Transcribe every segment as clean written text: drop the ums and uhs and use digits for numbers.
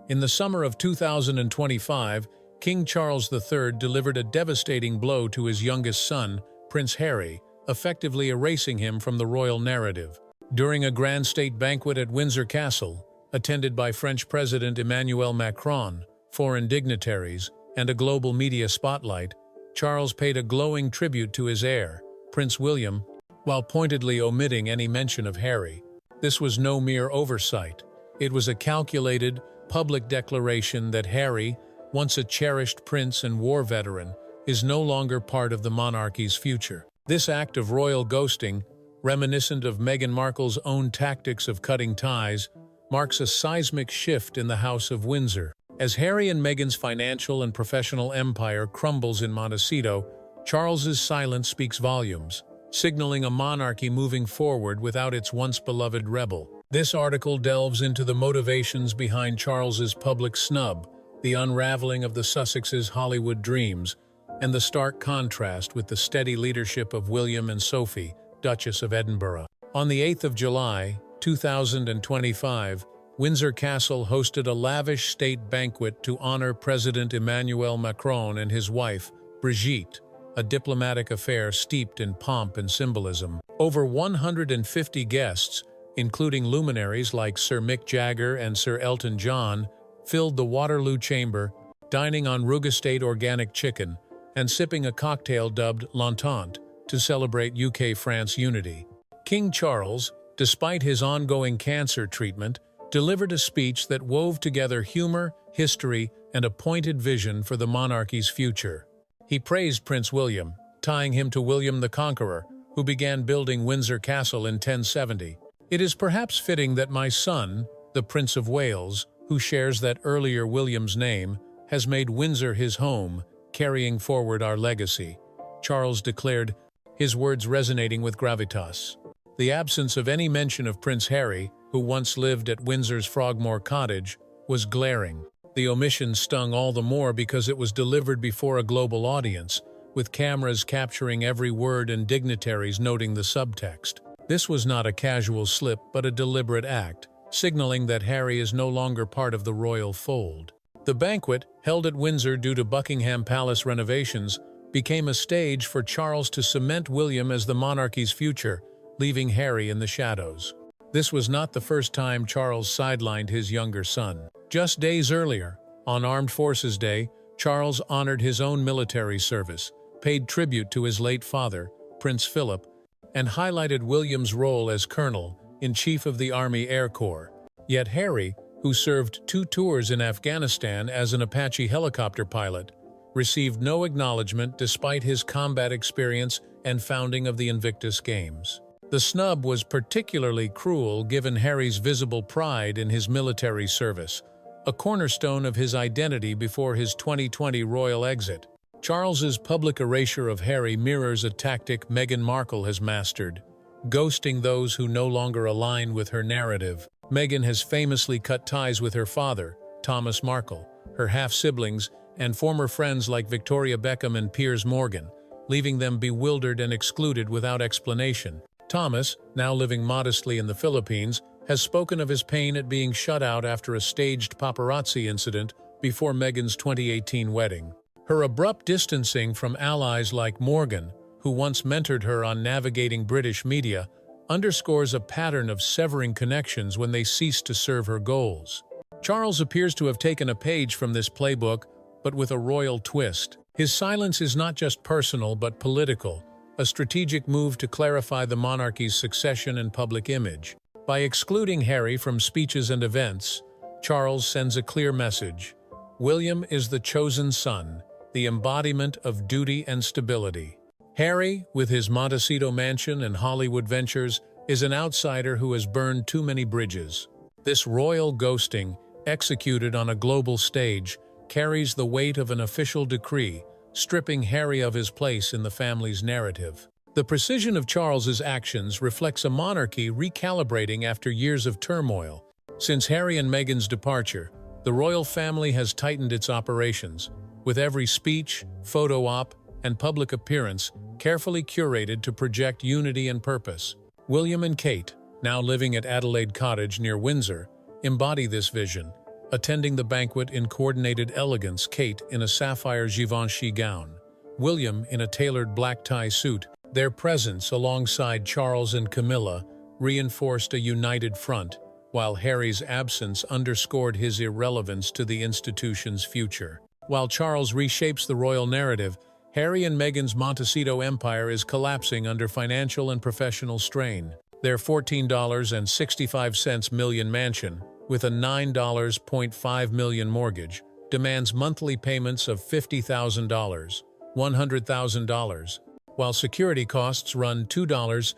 In the summer of 2025, King Charles III delivered a devastating blow to his youngest son, Prince Harry, effectively erasing him from the royal narrative. During a grand state banquet at Windsor Castle, attended by French President Emmanuel Macron, foreign dignitaries, and a global media spotlight, Charles paid a glowing tribute to his heir, Prince William, while pointedly omitting any mention of Harry. This was no mere oversight. It was a calculated, public declaration that Harry, once a cherished prince and war veteran, is no longer part of the monarchy's future. This act of royal ghosting, reminiscent of Meghan Markle's own tactics of cutting ties, marks a seismic shift in the House of Windsor. As Harry and Meghan's financial and professional empire crumbles in Montecito, Charles's silence speaks volumes, signaling a monarchy moving forward without its once-beloved rebel. This article delves into the motivations behind Charles's public snub, the unraveling of the Sussexes' Hollywood dreams, and the stark contrast with the steady leadership of William and Sophie, Duchess of Edinburgh. On the 8th of July, 2025, Windsor Castle hosted a lavish state banquet to honor President Emmanuel Macron and his wife, Brigitte, a diplomatic affair steeped in pomp and symbolism. Over 150 guests, including luminaries like Sir Mick Jagger and Sir Elton John, filled the Waterloo Chamber, dining on Rugestate organic chicken and sipping a cocktail dubbed L'Entente to celebrate UK-France unity. King Charles, despite his ongoing cancer treatment, delivered a speech that wove together humor, history, and a pointed vision for the monarchy's future. He praised Prince William, tying him to William the Conqueror, who began building Windsor Castle in 1070. It is perhaps fitting that my son, the Prince of Wales, who shares that earlier William's name, has made Windsor his home, carrying forward our legacy, Charles declared, his words resonating with gravitas. The absence of any mention of Prince Harry, who once lived at Windsor's Frogmore Cottage, was glaring. The omission stung all the more because it was delivered before a global audience, with cameras capturing every word and dignitaries noting the subtext. This was not a casual slip but a deliberate act, signaling that Harry is no longer part of the royal fold. The banquet, held at Windsor due to Buckingham Palace renovations, became a stage for Charles to cement William as the monarchy's future, leaving Harry in the shadows. This was not the first time Charles sidelined his younger son. Just days earlier, on Armed Forces Day, Charles honored his own military service, paid tribute to his late father, Prince Philip, and highlighted William's role as Colonel-in-Chief of the Army Air Corps. Yet Harry, who served 2 tours in Afghanistan as an Apache helicopter pilot, received no acknowledgement despite his combat experience and founding of the Invictus Games. The snub was particularly cruel given Harry's visible pride in his military service, a cornerstone of his identity before his 2020 royal exit. Charles's public erasure of Harry mirrors a tactic Meghan Markle has mastered, ghosting those who no longer align with her narrative. Meghan has famously cut ties with her father, Thomas Markle, her half-siblings, and former friends like Victoria Beckham and Piers Morgan, leaving them bewildered and excluded without explanation. Thomas, now living modestly in the Philippines, has spoken of his pain at being shut out after a staged paparazzi incident before Meghan's 2018 wedding. Her abrupt distancing from allies like Morgan, who once mentored her on navigating British media, underscores a pattern of severing connections when they cease to serve her goals. Charles appears to have taken a page from this playbook, but with a royal twist. His silence is not just personal but political, a strategic move to clarify the monarchy's succession and public image. By excluding Harry from speeches and events, Charles sends a clear message. William is the chosen son, the embodiment of duty and stability. Harry, with his Montecito mansion and Hollywood ventures, is an outsider who has burned too many bridges. This royal ghosting, executed on a global stage, carries the weight of an official decree, stripping Harry of his place in the family's narrative. The precision of Charles's actions reflects a monarchy recalibrating after years of turmoil. Since Harry and Meghan's departure, the royal family has tightened its operations, with every speech, photo op, and public appearance carefully curated to project unity and purpose. William and Kate, now living at Adelaide Cottage near Windsor, embody this vision, attending the banquet in coordinated elegance, Kate in a sapphire Givenchy gown, William in a tailored black tie suit. Their presence alongside Charles and Camilla reinforced a united front, while Harry's absence underscored his irrelevance to the institution's future. While Charles reshapes the royal narrative, Harry and Meghan's Montecito empire is collapsing under financial and professional strain. Their $14.65 million mansion, with a $9.5 million mortgage, demands monthly payments of $50,000, $100,000, while security costs run $3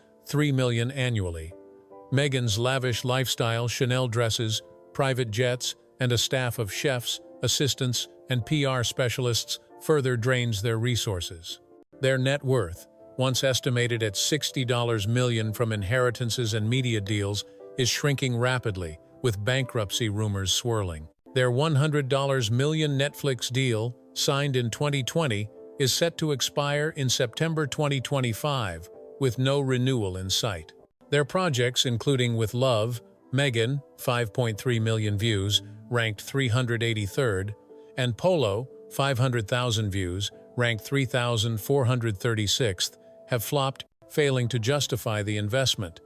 million annually. Meghan's lavish lifestyle, Chanel dresses, private jets, and a staff of chefs, assistants, and PR specialists further drains their resources. Their net worth, once estimated at $60 million from inheritances and media deals, is shrinking rapidly, with bankruptcy rumors swirling. Their $100 million Netflix deal, signed in 2020, is set to expire in September 2025, with no renewal in sight. Their projects, including With Love, Meghan, 5.3 million views, ranked 383rd, and Polo, 500,000 views, ranked 3,436th, have flopped, failing to justify the investment.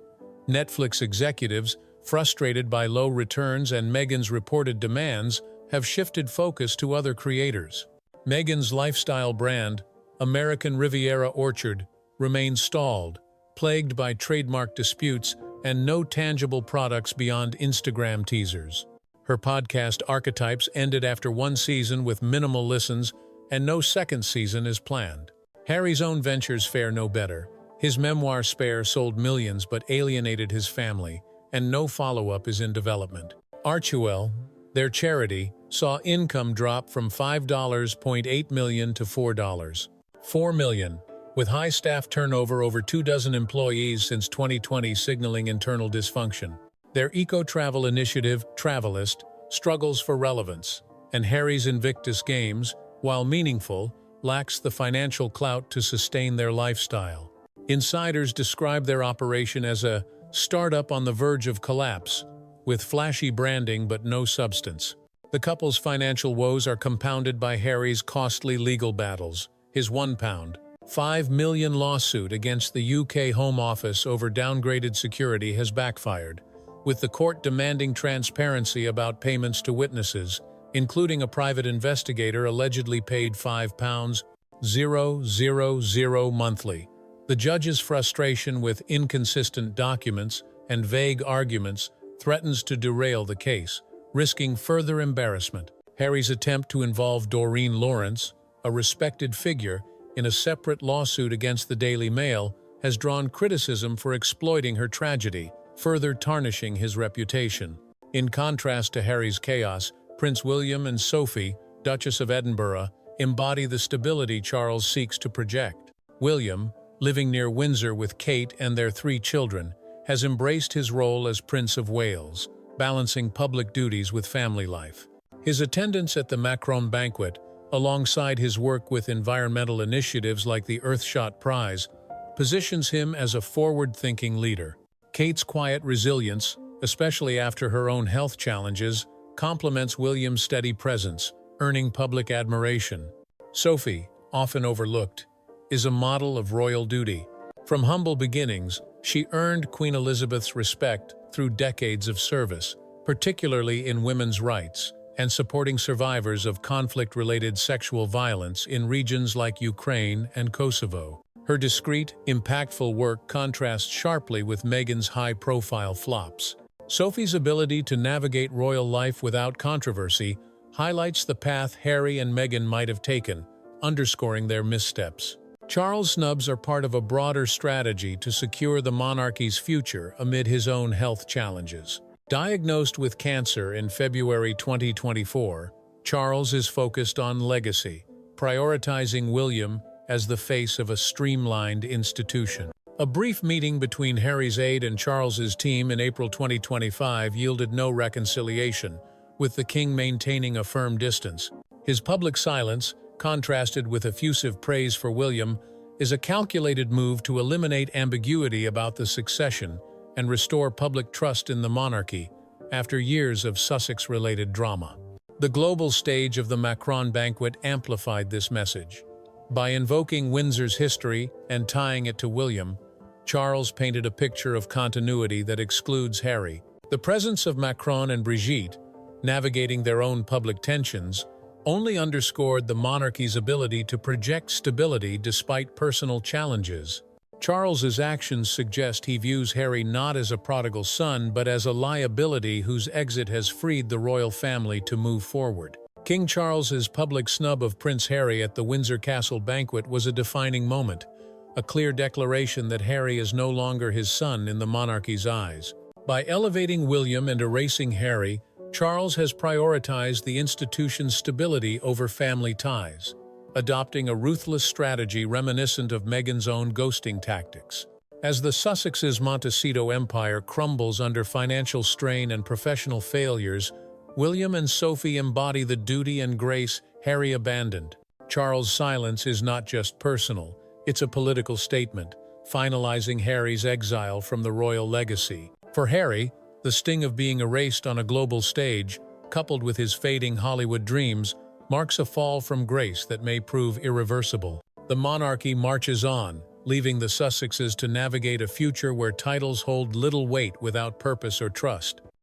Netflix executives, frustrated by low returns and Meghan's reported demands, have shifted focus to other creators. Meghan's lifestyle brand, American Riviera Orchard, remains stalled, plagued by trademark disputes and no tangible products beyond Instagram teasers. Her podcast Archetypes ended after one season with minimal listens, and no second season is planned. Harry's own ventures fare no better. His memoir Spare sold millions but alienated his family, and no follow-up is in development. Archewell, their charity, saw income drop from $5.8 million to $4 million, with high staff turnover over 24 employees since 2020 signaling internal dysfunction. Their eco-travel initiative, Travelist, struggles for relevance, and Harry's Invictus Games, while meaningful, lacks the financial clout to sustain their lifestyle. Insiders describe their operation as a startup on the verge of collapse, with flashy branding but no substance. The couple's financial woes are compounded by Harry's costly legal battles. His £1.5 million lawsuit against the UK Home Office over downgraded security has backfired, with the court demanding transparency about payments to witnesses, including a private investigator allegedly paid £5,000 monthly. The judge's frustration with inconsistent documents and vague arguments threatens to derail the case, risking further embarrassment. Harry's attempt to involve Doreen Lawrence, a respected figure, in a separate lawsuit against the Daily Mail has drawn criticism for exploiting her tragedy, further tarnishing his reputation. In contrast to Harry's chaos, Prince William and Sophie, Duchess of Edinburgh, embody the stability Charles seeks to project. William, living near Windsor with Kate and their 3 children, has embraced his role as Prince of Wales, balancing public duties with family life. His attendance at the Macron banquet, alongside his work with environmental initiatives like the Earthshot Prize, positions him as a forward-thinking leader. Kate's quiet resilience, especially after her own health challenges, complements William's steady presence, earning public admiration. Sophie, often overlooked, is a model of royal duty. From humble beginnings, she earned Queen Elizabeth's respect through decades of service, particularly in women's rights, and supporting survivors of conflict-related sexual violence in regions like Ukraine and Kosovo. Her discreet, impactful work contrasts sharply with Meghan's high-profile flops. Sophie's ability to navigate royal life without controversy highlights the path Harry and Meghan might have taken, underscoring their missteps. Charles' snubs are part of a broader strategy to secure the monarchy's future amid his own health challenges. Diagnosed with cancer in February 2024, Charles is focused on legacy, prioritizing William as the face of a streamlined institution. A brief meeting between Harry's aide and Charles's team in April 2025 yielded no reconciliation, with the king maintaining a firm distance. His public silence, contrasted with effusive praise for William, is a calculated move to eliminate ambiguity about the succession and restore public trust in the monarchy after years of Sussex-related drama. The global stage of the Macron banquet amplified this message. By invoking Windsor's history and tying it to William, Charles painted a picture of continuity that excludes Harry. The presence of Macron and Brigitte, navigating their own public tensions, only underscored the monarchy's ability to project stability despite personal challenges. Charles's actions suggest he views Harry not as a prodigal son but as a liability whose exit has freed the royal family to move forward. King Charles's public snub of Prince Harry at the Windsor Castle banquet was a defining moment, a clear declaration that Harry is no longer his son in the monarchy's eyes. By elevating William and erasing Harry, Charles has prioritized the institution's stability over family ties, adopting a ruthless strategy reminiscent of Meghan's own ghosting tactics. As the Sussexes' Montecito empire crumbles under financial strain and professional failures, William and Sophie embody the duty and grace Harry abandoned. Charles' silence is not just personal, it's a political statement, finalizing Harry's exile from the royal legacy. For Harry, the sting of being erased on a global stage, coupled with his fading Hollywood dreams, marks a fall from grace that may prove irreversible. The monarchy marches on, leaving the Sussexes to navigate a future where titles hold little weight without purpose or trust.